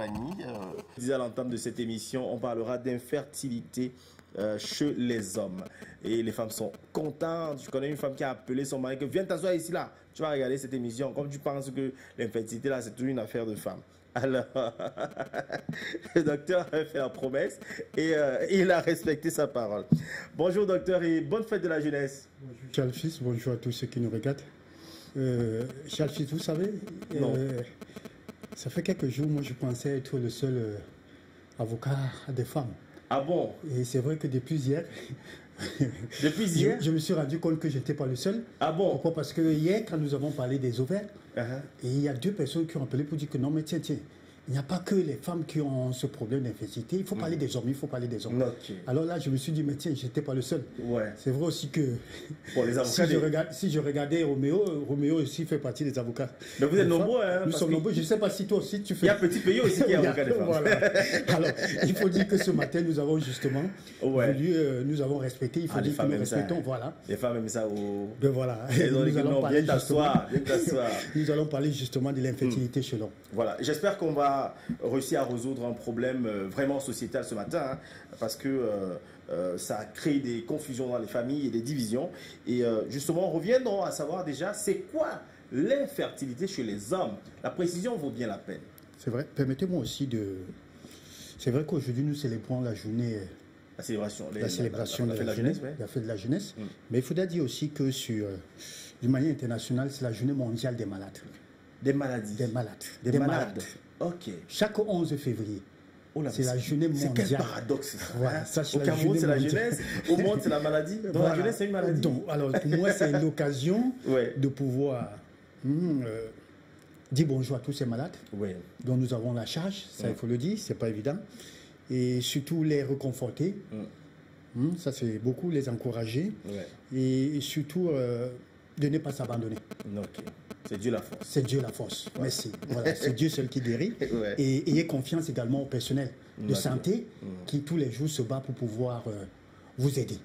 Je disais à l'entame de cette émission, on parlera d'infertilité chez les hommes. Et les femmes sont contentes. Je connais une femme qui a appelé son mari que viens t'asseoir ici là. Tu vas regarder cette émission. Comme tu penses que l'infertilité là, c'est toujours une affaire de femmes. Alors, le docteur a fait la promesse et il a respecté sa parole. Bonjour docteur et bonne fête de la jeunesse. Bonjour Charles Fils, bonjour à tous ceux qui nous regardent. Charles Fils, vous savez, ça fait quelques jours, moi je pensais être le seul avocat des femmes. Ah bon? Et c'est vrai que depuis hier, je me suis rendu compte que je n'étais pas le seul. Ah bon? Pourquoi? Parce que hier, quand nous avons parlé des ovaires, et il y a deux personnes qui ont appelé pour dire que non, mais tiens, il n'y a pas que les femmes qui ont ce problème d'infertilité. Il faut parler des hommes, il faut parler des hommes. Okay. Alors là, je me suis dit, mais tiens, je n'étais pas le seul. Ouais. C'est vrai aussi que pour les avocats, si je regardais Roméo aussi fait partie des avocats. Mais vous êtes nombreux, hein? Nous sommes nombreux. Je ne sais pas si toi aussi tu fais. Il y a Petit Pays aussi qui est avocat des femmes. Voilà. Alors, il faut dire que ce matin, nous avons justement voulu, nous avons respecté. Il faut dire que nous respectons. Voilà. Les femmes aiment ça au. Ben voilà. Nous allons parler justement. Nous allons parler justement de l'infertilité chez l'homme. Voilà. J'espère qu'on va réussir à résoudre un problème vraiment sociétal ce matin, hein, parce que ça a créé des confusions dans les familles et des divisions. Et justement, reviendrons à savoir déjà, c'est quoi l'infertilité chez les hommes? La précision vaut bien la peine. C'est vrai. Permettez-moi aussi de... C'est vrai qu'aujourd'hui, nous célébrons la journée... La célébration de la jeunesse. Ouais. La fête de la jeunesse. Mais il faudrait dire aussi que d'une manière internationale, c'est la journée mondiale des malades. Des maladies. Des malades. Des malades. Ok. Chaque 11 février, c'est la journée mondiale. C'est quel paradoxe. Voilà, ça, au Cameroun, c'est la jeunesse. Au monde, c'est la maladie. Dans la jeunesse, c'est une maladie. Donc, alors, pour moi, c'est l'occasion de pouvoir dire bonjour à tous ces malades dont nous avons la charge. Ça, il faut le dire, c'est pas évident. Et surtout les réconforter. Ça, c'est beaucoup les encourager. Et surtout, de ne pas s'abandonner. Ok. C'est Dieu la force. C'est Dieu la force. Merci. Voilà, c'est Dieu seul qui guérit. Et ayez confiance également au personnel de santé qui tous les jours se bat pour pouvoir vous aider.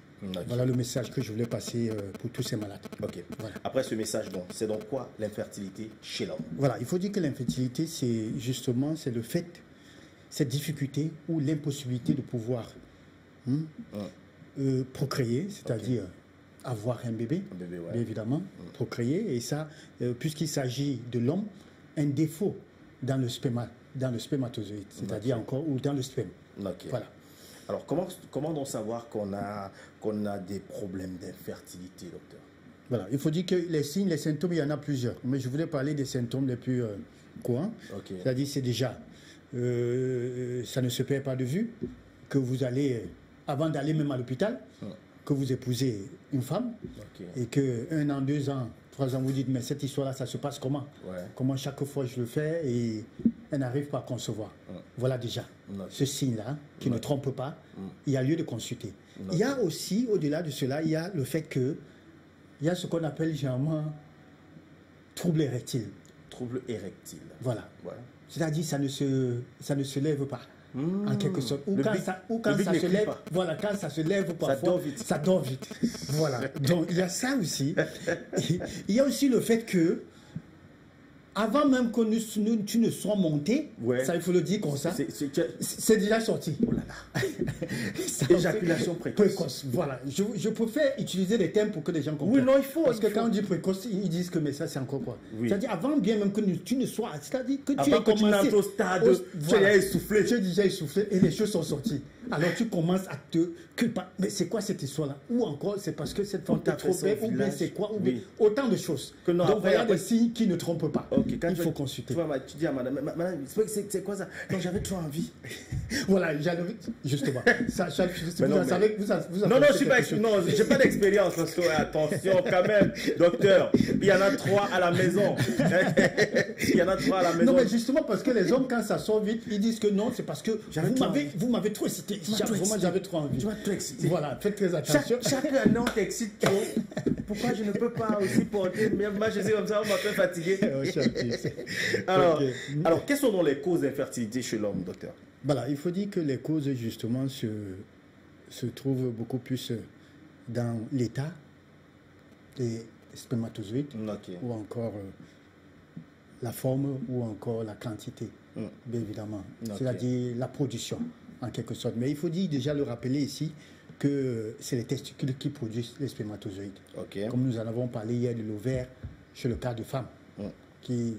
Voilà le message que je voulais passer pour tous ces malades. Ok. Voilà. Après ce message, c'est donc quoi l'infertilité chez l'homme? Voilà, il faut dire que l'infertilité, c'est justement le fait, cette difficulté ou l'impossibilité de pouvoir procréer, c'est-à-dire avoir un bébé, bien évidemment, procréer. Et ça, puisqu'il s'agit de l'homme, un défaut dans le spermatozoïde, c'est-à-dire encore, ou dans le sperme. Voilà. Alors, comment donc savoir qu'on a des problèmes d'infertilité, docteur? Voilà, il faut dire que les signes, les symptômes, il y en a plusieurs. Mais je voulais parler des symptômes les plus courants. C'est-à-dire, c'est déjà, ça ne se perd pas de vue, que vous allez, avant d'aller même à l'hôpital, que vous épousez une femme et que 1 an, 2 ans, 3 ans, vous dites mais cette histoire-là, ça se passe comment? Comment chaque fois je le fais et elle n'arrive pas à concevoir. Voilà déjà ce signe-là qui ne trompe pas. Il y a lieu de consulter. Il y a aussi, au-delà de cela, il y a le fait que il y a ce qu'on appelle généralement trouble érectile. Trouble érectile. Voilà. C'est-à-dire ça ne se lève pas. En quelque sorte. Ou quand ça se lève, voilà, quand ça se lève parfois, ça dort vite. Voilà. Donc il y a ça aussi. Il y a aussi le fait que avant même que tu ne sois monté, ça il faut le dire comme ça, c'est déjà sorti. Oh là là. Éjaculation précoce. Voilà. Je préfère utiliser les termes pour que les gens comprennent. Oui, non, il faut. Parce que quand on dit précoce, ils disent que mais ça c'est encore quoi. C'est-à-dire avant bien même que tu ne sois, c'est-à-dire que tu aies commencé au stade, tu as essoufflé. Tu as déjà essoufflé et les choses sont sorties. Alors tu commences à te culpabiliser. Mais c'est quoi cette histoire-là? Ou encore c'est parce que cette femme t'a trompé, ou bien c'est quoi? Autant de choses. Donc voilà des signes qui ne trompent pas. Il faut consulter. Tu dis à madame, c'est quoi ça? Non, j'avais trop envie. Voilà, justement. Non, je suis pas non, j'ai pas d'expérience parce que attention quand même, docteur, il y en a 3 à la maison. Il y en a 3 à la maison. Non, mais justement parce que les hommes quand ça sort vite, ils disent que non, c'est parce que vous m'avez trop excité. Vraiment, j'avais trop envie. Tu m'as trop excité. Voilà, faites très attention. Chaque année, on t'excite trop. Pourquoi je ne peux pas aussi porter moi je sais comme ça, on m'appelle fatigué. Alors, quelles sont donc les causes d'infertilité chez l'homme, docteur? Voilà, il faut dire que les causes, justement, se trouvent beaucoup plus dans l'état des spermatozoïdes ou encore la forme ou encore la quantité. bien évidemment. C'est-à-dire la production, en quelque sorte. Mais il faut déjà le rappeler ici que c'est les testicules qui produisent les spermatozoïdes. Comme nous en avons parlé hier de l'ovaire, chez le cas de femmes, qui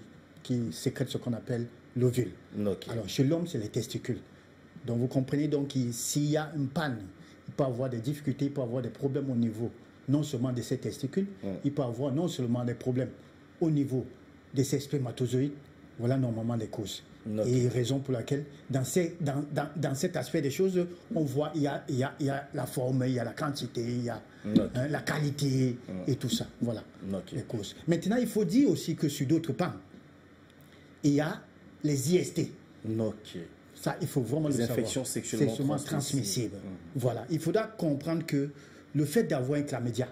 sécrètent ce qu'on appelle l'ovule. Alors, chez l'homme, c'est les testicules. Donc, vous comprenez, donc, s'il y a une panne, il peut y avoir des difficultés, il peut y avoir des problèmes au niveau non seulement de ces testicules, il peut y avoir non seulement des problèmes au niveau de ces spermatozoïdes. Voilà normalement les causes. Et raison pour laquelle, dans cet aspect des choses, on voit il y a la forme, il y a la quantité, il y a la qualité et tout ça. Voilà les causes. Maintenant, il faut dire aussi que sur d'autres pans, il y a les IST. Ça, il faut vraiment le savoir. Les infections sexuellement transmissibles. Voilà. Il faudra comprendre que le fait d'avoir un chlamydia,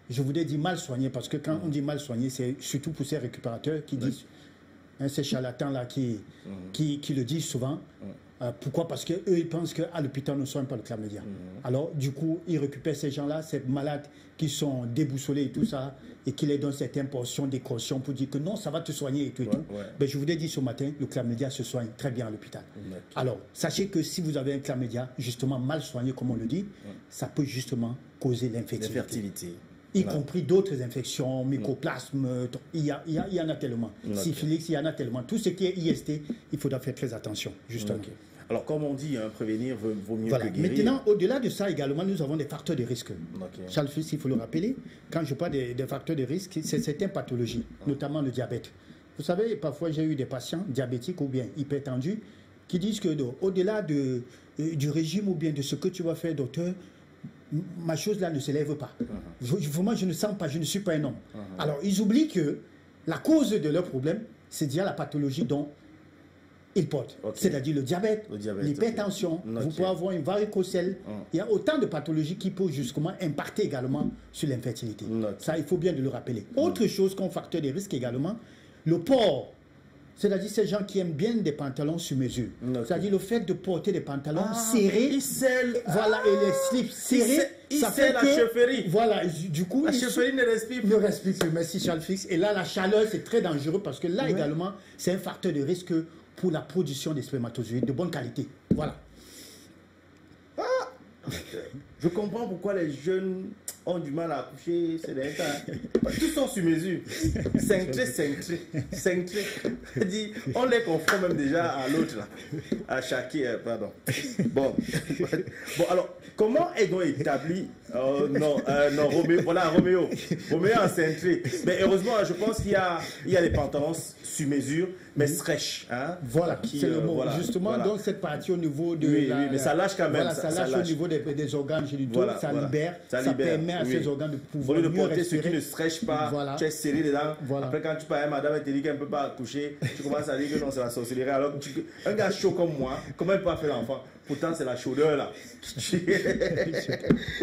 je voudrais dire mal soigné, parce que quand on dit mal soigné, c'est surtout pour ces récupérateurs qui disent, ces charlatans-là qui le disent souvent. Pourquoi? Parce qu'eux, ils pensent qu'à l'hôpital, on ne soigne pas le chlamydia. Alors, du coup, ils récupèrent ces gens-là, ces malades qui sont déboussolés et tout ça, et qui les donnent certaines portions des cautions pour dire que non, ça va te soigner et tout. Ben, je vous l'ai dit ce matin, le chlamydia se soigne très bien à l'hôpital. Alors, sachez que si vous avez un chlamydia, justement mal soigné, comme on le dit, ça peut justement causer l'infertilité. Y compris d'autres infections, mycoplasme, il y en a tellement. Syphilis, il y en a tellement. Tout ce qui est IST, il faudra faire très attention, justement. Alors, comme on dit, prévenir vaut mieux que guérir. Maintenant, au-delà de ça, également, nous avons des facteurs de risque. Charles Fils, il faut le rappeler, quand je parle des facteurs de risque, c'est certaines pathologies, notamment le diabète. Vous savez, parfois, j'ai eu des patients diabétiques ou bien hypertendus qui disent que au-delà du régime ou bien de ce que tu vas faire, docteur, ma chose là ne s'élève pas. Vraiment, je ne sens pas, je ne suis pas un homme. Alors, ils oublient que la cause de leur problème, c'est déjà la pathologie dont ils portent. C'est-à-dire le diabète, l'hypertension, vous pouvez avoir une varicocèle. Il y a autant de pathologies qui peuvent justement impacter également sur l'infertilité. Ça, il faut bien de le rappeler. Autre chose comme facteur de risque également, le port. C'est-à-dire ces gens qui aiment bien des pantalons sur mesure. C'est-à-dire le fait de porter des pantalons serrés, voilà, et les slips serrés, ça fait la que, chefferie. Voilà, du coup, la chefferie ne respire plus. Ne respire plus. Merci Charles Fix. Et là, la chaleur, c'est très dangereux parce que là également, c'est un facteur de risque pour la production des spermatozoïdes de bonne qualité. Voilà. Je comprends pourquoi les jeunes ont du mal à accoucher ces derniers temps. Tous sont sur mesure. Cintré. On les confond même déjà à l'autre, à chacun, pardon. Bon, alors, comment est-on établi Roméo, voilà, Roméo en cintré. Mais heureusement, je pense qu'il y a les pantalons sur mesure, mais stretch. Hein, voilà, c'est le mot. Justement, donc cette partie au niveau de mais ça lâche quand même. Voilà, ça lâche au niveau des organes génitaux, ça libère, ça permet à ces organes de pouvoir mieux respirer. Au lieu de porter ceux qui ne stretchent pas, tu es serré dedans. Après, quand tu parles à madame, elle te dit qu'elle ne peut pas accoucher, tu commences à dire que non, c'est la sorcellerie. Alors, un gars chaud comme moi, comment il peut faire l'enfant? Pourtant, c'est la chaudeur là.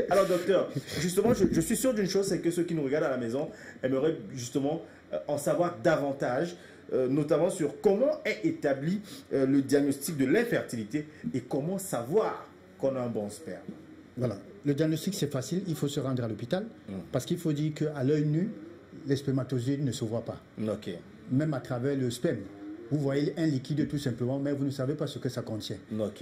Alors, docteur, justement, je suis sûr d'une chose, c'est que ceux qui nous regardent à la maison aimeraient justement en savoir davantage, notamment sur comment est établi le diagnostic de l'infertilité et comment savoir qu'on a un bon sperme. Voilà. Le diagnostic, c'est facile. Il faut se rendre à l'hôpital parce qu'il faut dire qu'à l'œil nu, les spermatozoïdes ne se voient pas. Même à travers le sperme. Vous voyez un liquide tout simplement, mais vous ne savez pas ce que ça contient.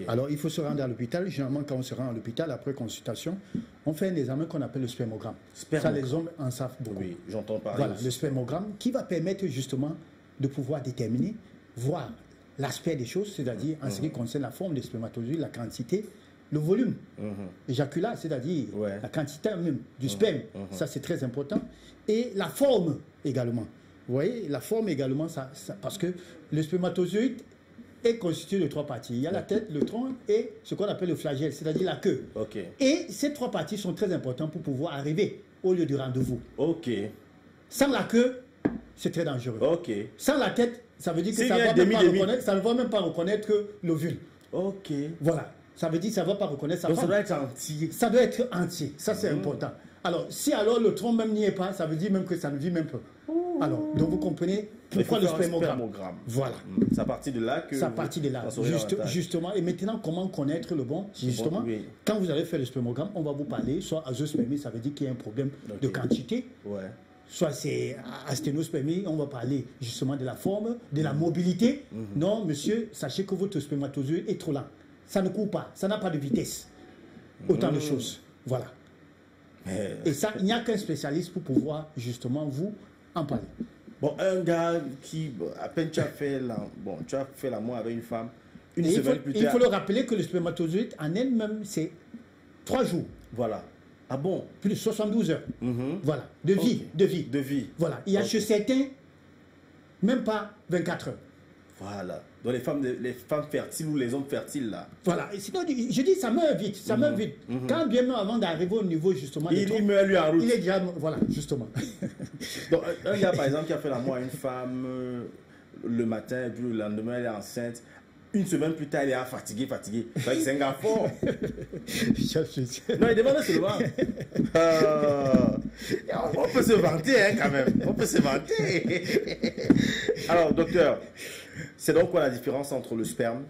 Alors, il faut se rendre à l'hôpital. Généralement, quand on se rend à l'hôpital, après consultation, on fait un examen qu'on appelle le spermogramme. Ça, les hommes en savent beaucoup. Oui, j'entends parler. Voilà, le spermogramme qui va permettre justement de pouvoir déterminer, voir l'aspect des choses, c'est-à-dire en ce qui concerne la forme des spermatozoïdes, la quantité, le volume, éjaculat, c'est-à-dire la quantité même du sperme. Ça, c'est très important. Et la forme également. Vous voyez, la forme également, parce que le spermatozoïde est constitué de 3 parties. Il y a la tête, le tronc et ce qu'on appelle le flagelle, c'est-à-dire la queue. Et ces 3 parties sont très importantes pour pouvoir arriver au lieu du rendez-vous. Sans la queue, c'est très dangereux. Sans la tête, ça veut dire que ça ne va même pas reconnaître que l'ovule. Voilà. Ça veut dire que ça ne va pas reconnaître sa Donc femme. ça doit être entier. Ça doit être entier. Ça, c'est important. Alors, si alors le tronc même n'y est pas, ça veut dire même que ça ne vit même pas. Alors, donc vous comprenez pourquoi le spermogramme. Voilà. C'est à partir de là que... C'est à partir de là. Justement. Et maintenant, comment connaître le bon? Justement, quand vous allez faire le spermogramme, on va vous parler, soit azoospermie, ça veut dire qu'il y a un problème de quantité. soit c'est asténospermie, on va parler justement de la forme, de la mobilité. Non, monsieur, sachez que votre spermatozoïde est trop lent. Ça ne court pas, ça n'a pas de vitesse. Autant de choses. Voilà. Et ça, il n'y a qu'un spécialiste pour pouvoir justement vous en parler. Bon, un gars qui, à peine tu as fait l'amour avec une femme, une semaine plus tard. Il faut le rappeler que le spermatozoïde en elle-même, c'est 3 jours. Voilà. Ah bon? Plus de 72 heures. Voilà. De vie. De vie. Voilà. Il y a chez certains, même pas 24 heures. Voilà. Donc les femmes fertiles ou les hommes fertiles là. Voilà. Et sinon, je dis, ça meurt vite. Ça meurt vite. Quand bien même avant d'arriver au niveau justement. Il meurt lui en route. Il est déjà. Voilà, justement. Donc un gars par exemple qui a fait l'amour à une femme le matin et puis le lendemain elle est enceinte. Une semaine plus tard, il est fatigué. C'est un gars fort. Non, il demande seulement. On peut se vanter, hein, quand même. On peut se vanter. Alors, docteur, c'est donc quoi la différence entre le sperme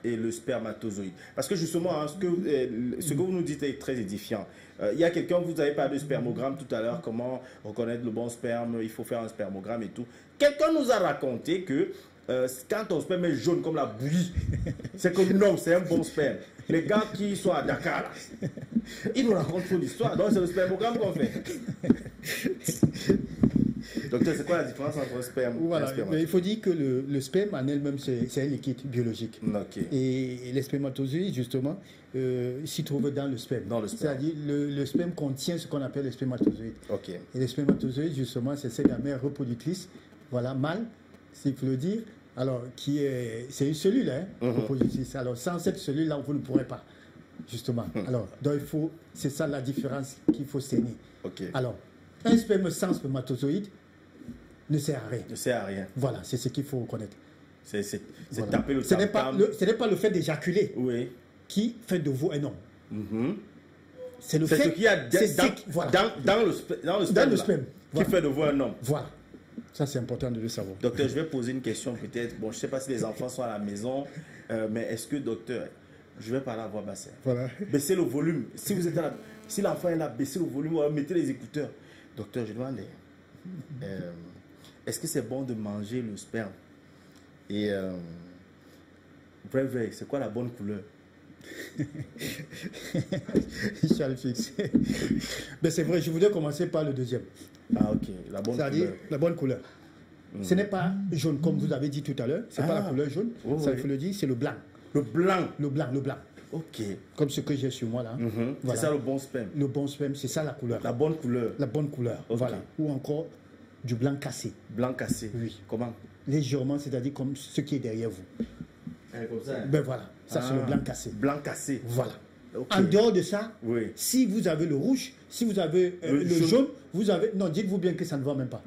et le spermatozoïde? Parce que justement, hein, ce que vous nous dites est très édifiant. Il y a quelqu'un, vous avez parlé de spermogramme tout à l'heure, comment reconnaître le bon sperme, il faut faire un spermogramme et tout. Quelqu'un nous a raconté que quand ton sperme est jaune comme la bouillie, c'est que non, c'est un bon sperme. Les gars qui sont à Dakar, là, ils nous racontent trop d'histoires. Donc c'est le spermogramme qu'on fait. Docteur, c'est quoi la différence entre un sperme et un spermatozoïde? Il faut dire que le sperme en elle-même, c'est un liquide biologique. Et les spermatozoïdes, justement, s'y trouvent dans le sperme. C'est-à-dire le sperme contient ce qu'on appelle les spermatozoïdes. Et les spermatozoïdes, justement, c'est ces gamètes reproductrices, voilà, mâles, s'il faut le dire. Alors, c'est une cellule, hein, reproductrice. Alors, sans cette cellule-là, vous ne pourrez pas, justement. Alors, donc c'est ça la différence qu'il faut cerner. Alors, un sperme sans spermatozoïde ne sert à rien. Ne sert à rien. Voilà, c'est ce qu'il faut reconnaître. C'est taper le Ce n'est pas le fait d'éjaculer qui fait de vous un homme. C'est le fait ce qu'il y a dans le sperme qui fait de vous un homme. Voilà. Ça, c'est important de le savoir. Docteur, je vais poser une question peut-être. Bon, je ne sais pas si les enfants sont à la maison, mais est-ce que, docteur, je vais parler à voix basse. Voilà. Baissez le volume. Si l'enfant est là, baissez le volume, mettez les écouteurs. Docteur, je demande, est-ce que c'est bon de manger le sperme? Et, vrai, c'est quoi la bonne couleur? Charles Fix. Mais c'est vrai, je voudrais commencer par le deuxième. Ah, ok, la bonne couleur. C'est-à-dire la bonne couleur. Ce n'est pas jaune, comme vous avez dit tout à l'heure. Ce n'est pas la couleur jaune. Ça, il faut le dire, c'est le blanc. Le blanc? Le blanc. Ok. Comme ce que j'ai sur moi là. Voilà. C'est ça le bon sperme? Le bon sperme, c'est ça la couleur. La bonne couleur? La bonne couleur, voilà. Ou encore du blanc cassé. Blanc cassé? Oui. Comment? Légèrement, c'est-à-dire comme ce qui est derrière vous. Comme ça? Ben voilà, ça c'est le blanc cassé. Blanc cassé? Voilà. En dehors de ça, si vous avez le rouge, si vous avez le jaune, vous avez... Non, dites-vous bien que ça ne va même pas.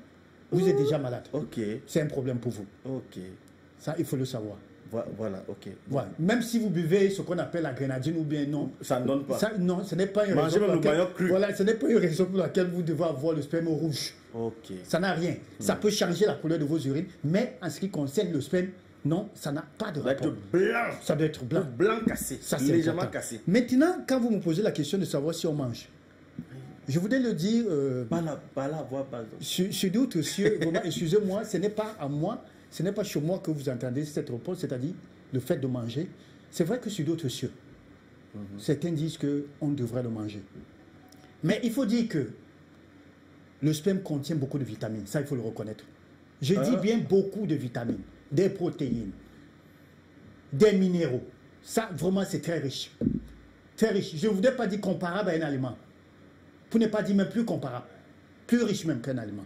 Vous êtes déjà malade. C'est un problème pour vous. Ça, il faut le savoir. Voilà, ok. Voilà. Même si vous buvez ce qu'on appelle la grenadine ou bien non. Ça ne donne pas. Ça, non, ce n'est pas une raison pour laquelle, voilà, ce n'est pas une raison pour laquelle vous devez avoir le sperme rouge. Ça n'a rien. Ça peut changer la couleur de vos urines, mais en ce qui concerne le sperme, non, ça n'a pas de rapport. Ça doit être blanc. Ça doit être blanc. Blanc cassé. Ça, légèrement important. Cassé. Maintenant, quand vous me posez la question de savoir si on mange, je voudrais le dire. Je doute, vraiment, excusez-moi, ce n'est pas à moi, ce n'est pas chez moi que vous entendez cette réponse, c'est-à-dire le fait de manger. C'est vrai que sur d'autres cieux, certains disent qu'on devrait le manger. Mais il faut dire que le sperme contient beaucoup de vitamines, ça il faut le reconnaître. Je dis bien beaucoup de vitamines, des protéines, des minéraux. Ça, vraiment, c'est très riche. Très riche. Je ne voudrais pas dire comparable à un aliment. Pour ne pas dire même plus comparable. Plus riche même qu'un aliment.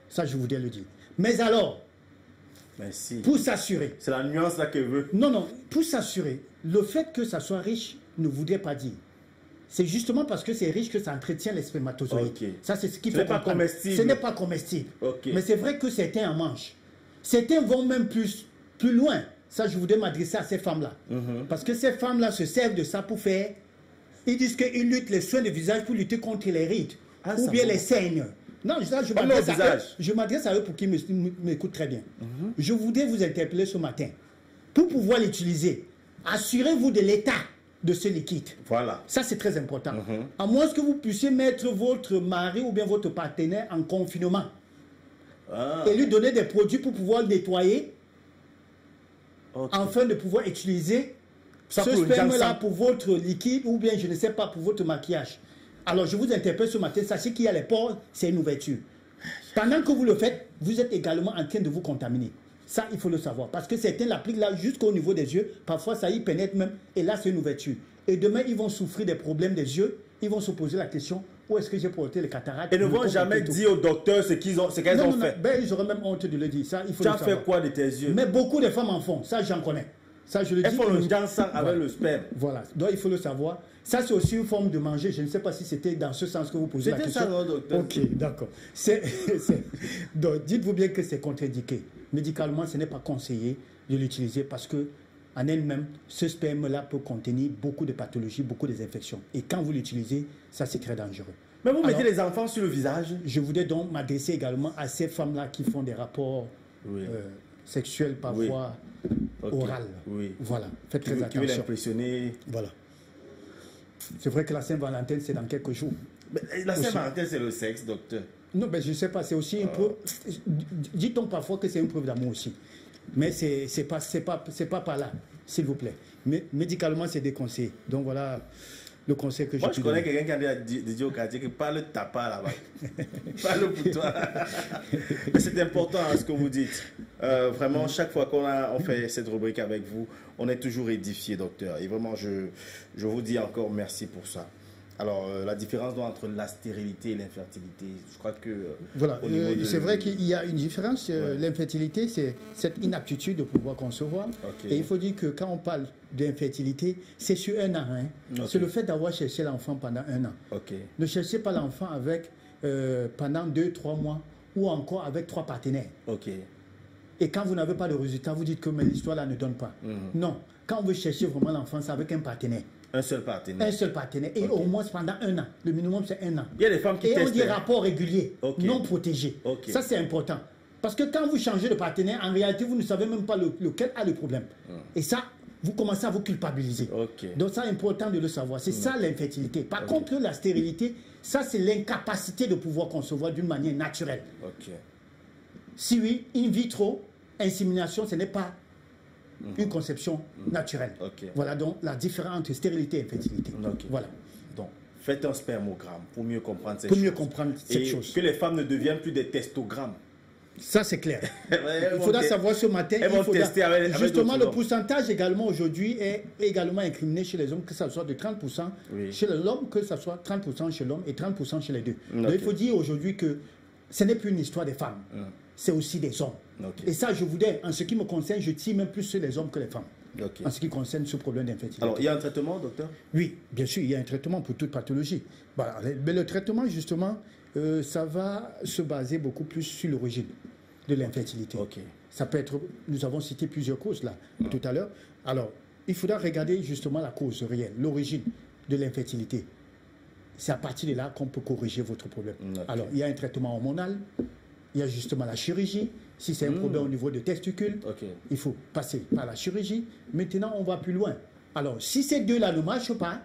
Ça, je voudrais le dire. Mais alors, pour s'assurer... C'est la nuance là que veut. Non, pour s'assurer, le fait que ça soit riche ne voudrait pas dire. C'est justement parce que c'est riche que ça entretient les spermatozoïdes. Ça, c'est ce qui fait comprendre. Ce n'est pas comestible. Mais c'est vrai que certains en mangent. Certains vont même plus loin. Ça, je voudrais m'adresser à ces femmes-là. Parce que ces femmes-là se servent de ça pour faire... Ils disent qu'ils luttent les soins de visage pour lutter contre les rides. Ou bien les saignes. Non, ça, je m'adresse à eux pour qu'ils m'écoutent très bien. Je voudrais vous interpeller ce matin. Pour pouvoir l'utiliser, assurez-vous de l'état de ce liquide. Voilà. Ça, c'est très important. À moins que vous puissiez mettre votre mari ou bien votre partenaire en confinement et lui donner des produits pour pouvoir le nettoyer afin de pouvoir utiliser ce sperme-là pour votre liquide ou bien, je ne sais pas, pour votre maquillage. Alors, je vous interpelle ce matin, sachez qu'il y a les pores, c'est une ouverture. Pendant que vous le faites, vous êtes également en train de vous contaminer. Ça, il faut le savoir. Parce que certains l'appliquent là jusqu'au niveau des yeux. Parfois, ça y pénètre même. Et là, c'est une ouverture. Et demain, ils vont souffrir des problèmes des yeux. Ils vont se poser la question, où est-ce que j'ai porté les cataractes? Et ne vont jamais dire au docteur ce qu'elles ont fait. Ben, ils auraient même honte de le dire. Ça, il faut tu as fait quoi de tes yeux? Mais beaucoup de femmes en font. Ça, j'en connais. Ça, je le dis. Elles font le dansant avec le sperme. Voilà. Donc, il faut le savoir. Ça, c'est aussi une forme de manger. Je ne sais pas si c'était dans ce sens que vous posez la question. C'était ça, non, docteur? Ok, d'accord. Donc, dites-vous bien que c'est contre-indiqué. Médicalement, ce n'est pas conseillé de l'utiliser parce que en elle-même, ce sperme-là peut contenir beaucoup de pathologies, beaucoup d'infections. Et quand vous l'utilisez, ça, c'est très dangereux. Mais vous mettez les enfants sur le visage? Je voudrais donc m'adresser également à ces femmes-là qui font des rapports sexuels parfois oraux. Oui. Voilà, faites très attention. Qui veut l'impressionner. Voilà. C'est vrai que la Saint-Valentin, c'est dans quelques jours. Mais la Saint-Valentin, c'est le sexe, docteur. Non, mais je ne sais pas, c'est aussi une preuve. Dit-on parfois que c'est une preuve d'amour aussi. Mais c'est pas par là, s'il vous plaît. Mais médicalement, c'est déconseillé. Donc voilà le conseil que je je connais quelqu'un qui a dit au quartier que parle ta part là-bas. Parle pour toi. Mais c'est important ce que vous dites. Vraiment, chaque fois qu'on fait cette rubrique avec vous, on est toujours édifié, docteur. Et vraiment, je vous dis encore merci pour ça. Alors, la différence entre la stérilité et l'infertilité, je crois que... Voilà, c'est vrai qu'il y a une différence. L'infertilité, c'est cette inaptitude de pouvoir concevoir. Okay. Et il faut dire que quand on parle d'infertilité, c'est sur un an. Hein. Okay. C'est le fait d'avoir cherché l'enfant pendant un an. Okay. Ne cherchez pas l'enfant avec pendant 2-3 mois ou encore avec 3 partenaires. Okay. Et quand vous n'avez pas de résultat, vous dites que l'histoire là ne donne pas. Non, quand on veut chercher vraiment l'enfant, c'est avec un partenaire. Un seul partenaire. Un seul partenaire. Et au moins pendant un an. Le minimum, c'est un an. Il y a des femmes qui testent. Et on dit rapport régulier, non protégé. Ça, c'est important. Parce que quand vous changez de partenaire, en réalité, vous ne savez même pas lequel a le problème. Et ça, vous commencez à vous culpabiliser. Donc, c'est important de le savoir. C'est ça l'infertilité. Par contre, la stérilité, ça, c'est l'incapacité de pouvoir concevoir d'une manière naturelle. Si oui, in vitro, insémination, ce n'est pas une conception naturelle. Voilà donc la différence entre stérilité et infertilité. Voilà. Donc, faites un spermogramme pour mieux comprendre cette chose. Pour mieux comprendre cette chose. Que les femmes ne deviennent plus des testogrammes. Ça, c'est clair. Il faudra savoir ce matin. Elles vont tester avec justement, le pourcentage également aujourd'hui est également incriminé chez les hommes, que ce soit de 30% chez l'homme, que ce soit 30% chez l'homme et 30% chez les deux. Donc, il faut dire aujourd'hui que ce n'est plus une histoire des femmes. C'est aussi des hommes. Et ça, je voudrais, en ce qui me concerne, je tire même plus sur les hommes que les femmes. En ce qui concerne ce problème d'infertilité. Alors, il y a un traitement, docteur? Oui, bien sûr, il y a un traitement pour toute pathologie. Voilà. Mais le traitement, justement, ça va se baser beaucoup plus sur l'origine de l'infertilité. Ça peut être, nous avons cité plusieurs causes là, tout à l'heure. Alors, il faudra regarder justement la cause réelle, l'origine de l'infertilité. C'est à partir de là qu'on peut corriger votre problème. Alors, il y a un traitement hormonal. Il y a justement la chirurgie. Si c'est un problème au niveau des testicules, il faut passer par la chirurgie. Maintenant, on va plus loin. Alors, si ces deux-là ne marchent pas,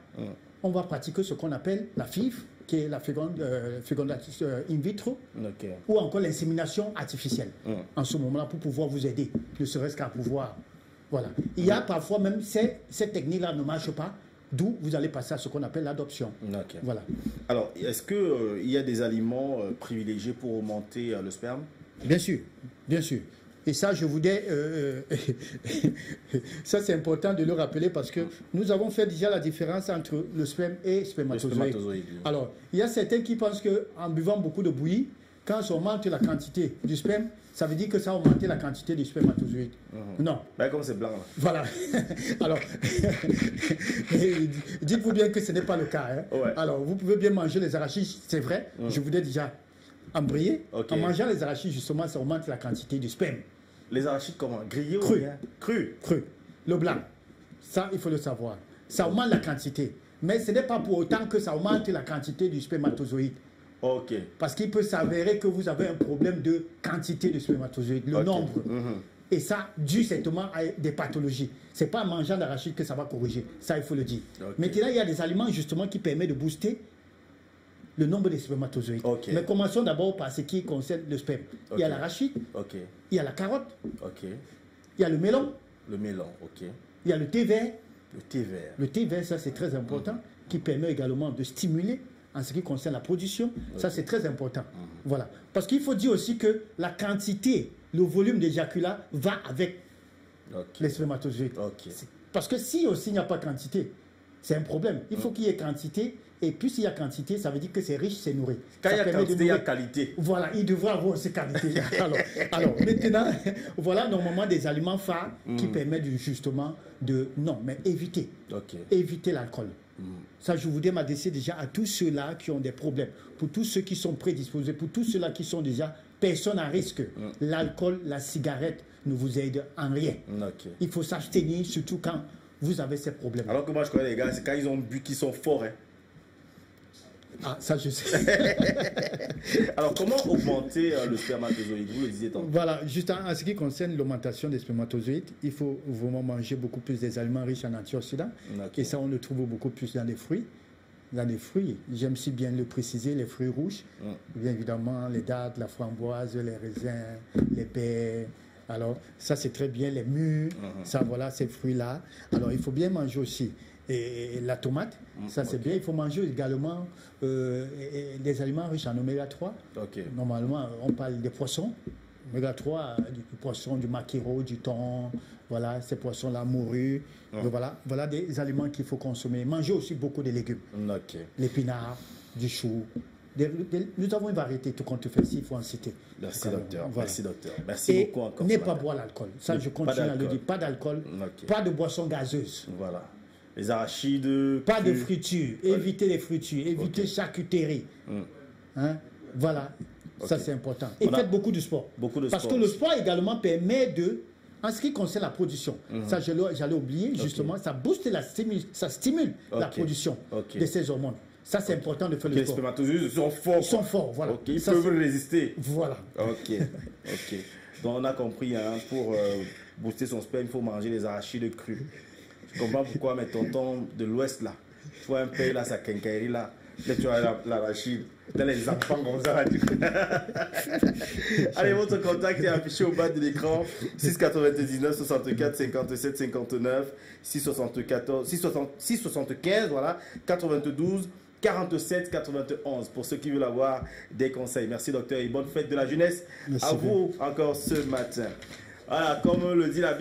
on va pratiquer ce qu'on appelle la FIV, qui est la fécondation in vitro, ou encore l'insémination artificielle. En ce moment-là, pour pouvoir vous aider, ne serait-ce qu'à pouvoir... Voilà. Il y a parfois même, cette technique-là ne marche pas, d'où vous allez passer à ce qu'on appelle l'adoption. Voilà. Alors, est-ce qu'il y a des aliments privilégiés pour augmenter le sperme? Bien sûr, bien sûr. Et ça, je voudrais... ça, c'est important de le rappeler parce que nous avons fait déjà la différence entre le sperme et le spermatozoïde. Alors, il y a certains qui pensent qu'en buvant beaucoup de bouillie, quand on augmente la quantité du sperme, ça veut dire que ça a augmenté la quantité du spermatozoïde. Non. Ben, comme c'est blanc. Là. Voilà. Alors, dites-vous bien que ce n'est pas le cas. Hein. Alors, vous pouvez bien manger les arachides, c'est vrai. Je voudrais déjà embrayer. En mangeant les arachides, justement, ça augmente la quantité du sperme. Les arachides comment? Grillés ou bien? Cru. Le blanc. Ça, il faut le savoir. Ça augmente la quantité. Mais ce n'est pas pour autant que ça augmente la quantité du spermatozoïde. Parce qu'il peut s'avérer que vous avez un problème de quantité de spermatozoïdes, le nombre. Et ça, dû certainement à des pathologies. Ce n'est pas en mangeant d'arachide que ça va corriger. Ça, il faut le dire. Okay. Maintenant, il y a des aliments justement qui permettent de booster le nombre de spermatozoïdes. Okay. Mais commençons d'abord par ce qui concerne le sperme. Okay. Il y a l'arachide, il y a la carotte, il y a le melon. Le melon, ok. Il y a le thé vert. Le thé vert. Le thé vert, ça c'est très important, qui permet également de stimuler en ce qui concerne la production. Ça c'est très important. Voilà. Parce qu'il faut dire aussi que la quantité, le volume d'éjaculat va avec les spermatozoïdes. Parce que si aussi il n'y a pas de quantité, c'est un problème. Il faut qu'il y ait quantité. Et plus il y a quantité, ça veut dire que c'est riche, c'est nourri. Quand il y a quantité, il y a qualité. Voilà, il devrait avoir ces qualités. alors, maintenant, voilà normalement des aliments phares qui permettent justement de... Non, mais éviter. Éviter l'alcool. Ça, je voudrais m'adresser déjà à tous ceux-là qui ont des problèmes. Pour tous ceux qui sont prédisposés, pour tous ceux-là qui sont déjà personnes à risque. L'alcool, la cigarette ne vous aide en rien. Il faut s'abstenir, surtout quand vous avez ces problèmes. Alors que moi, je connais les gars, c'est quand ils ont bu qu'ils sont forts. Hein. Ah, ça je sais. Alors, comment augmenter le spermatozoïde? Vous le disiez tantôt. Voilà, juste en ce qui concerne l'augmentation des spermatozoïdes, il faut vraiment manger beaucoup plus des aliments riches en antioxydants. Et ça, on le trouve beaucoup plus dans les fruits. Dans les fruits, j'aime si bien le préciser, les fruits rouges. Bien évidemment, les dattes, la framboise, les raisins, les baies. Alors, ça, c'est très bien, les mûres. Ça, voilà, ces fruits-là. Alors, il faut bien manger aussi. Et la tomate, ça c'est bien. Il faut manger également des aliments riches en oméga 3. Normalement, on parle des poissons. Oméga 3, du poisson, du maquereau, du thon, voilà, ces poissons-là, morue. Voilà des aliments qu'il faut consommer. Manger aussi beaucoup de légumes. L'épinard, du chou. Nous avons une variété, tout compte fait, il faut en citer. Merci docteur. Voilà. Merci docteur. Merci beaucoup encore. Ne pas boire l'alcool. Ça, je continue à le dire. Pas d'alcool, pas de boissons gazeuses. Voilà. Les arachides. Pas de friture. Évitez les fritures. Évitez charcuterie. Hein? Voilà. Ça, c'est important. Et faites beaucoup de sport. Parce que le sport également permet de... En ce qui concerne la production, ça, j'allais oublier, justement, ça booste ça stimule la production de ces hormones. Ça, c'est important de faire le sport. Les spermatozoïdes sont forts. Ils sont forts, voilà. Ils peuvent résister. Voilà. Ok. Donc, on a compris, hein, pour booster son sperme, il faut manger les arachides crus. Je comprends pourquoi mes tontons de l'Ouest, là, tu vois un pays, là, sa quincaillerie, là, tu vois l'arachide, dans les enfants comme ça. Allez, votre contact est affiché au bas de l'écran, 699 64 57 59, 675, voilà, 92 47 91 pour ceux qui veulent avoir des conseils. Merci docteur et bonne fête de la jeunesse. Merci à vous encore ce matin. Voilà, comme le dit la